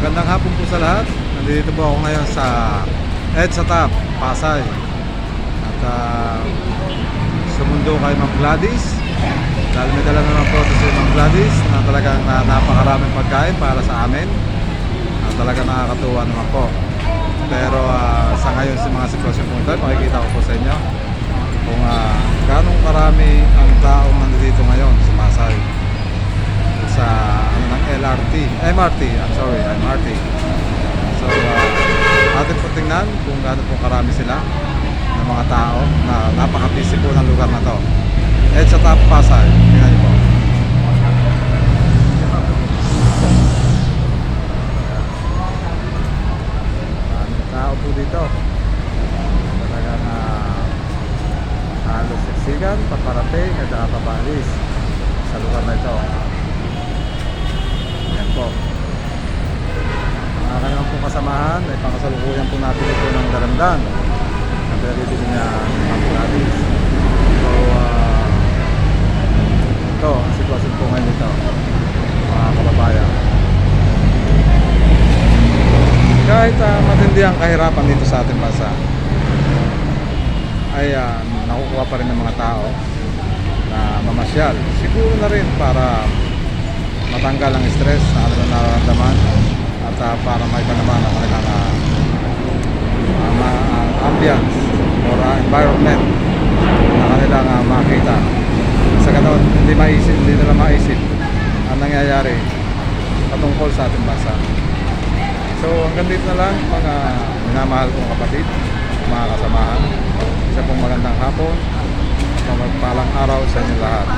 Magandang hapon po sa lahat. Nandito po ako ngayon sa EDSA TAP, Pasay. At sumundo kay Ma'am Gladys. Dahil may dala naman po ito si Ma'am Gladys na talagang napakaraming pagkain para sa amin. Talagang nakakatuwa naman po. Pero sa ngayon sa mga sitwasyon po ito, makikita ko po sa inyo kung ganong karami ang taong nandito ngayon sa Pasay. Sa ng MRT. So atin po tingnan kung gaano po karami sila ng mga tao na napaka-busy po ng lugar na to. EDSA TAP Pasay. Tingnan niyo po. Maraming tao po dito. Talagang halos siksikan, paparating at papalis sa lugar na ito. Yan po. Mga kanyang po kasamahan, ay pangasalukuyan po natin ito ng daramdan na pinabibili niya Ma'am Gladys. So, ito ang sitwasyon po ngayon ito, mga kababayan. Kahit matindi ang kahirapan dito sa ating bansa, ay nakukuha pa rin ng mga tao na mamasyal. Siguro na rin para matanggal ang stress na ano na nararamdaman at para maiba naman ang kanilang ambience or environment na kanilang makita. Sa ganon, hindi nila maisip ang nangyayari patungkol sa ating bansa. So hanggang dito na lang mga minamahal kong kapatid, mga kasamahan. Isa pong magandang hapon at magpalang araw sa inyo lahat.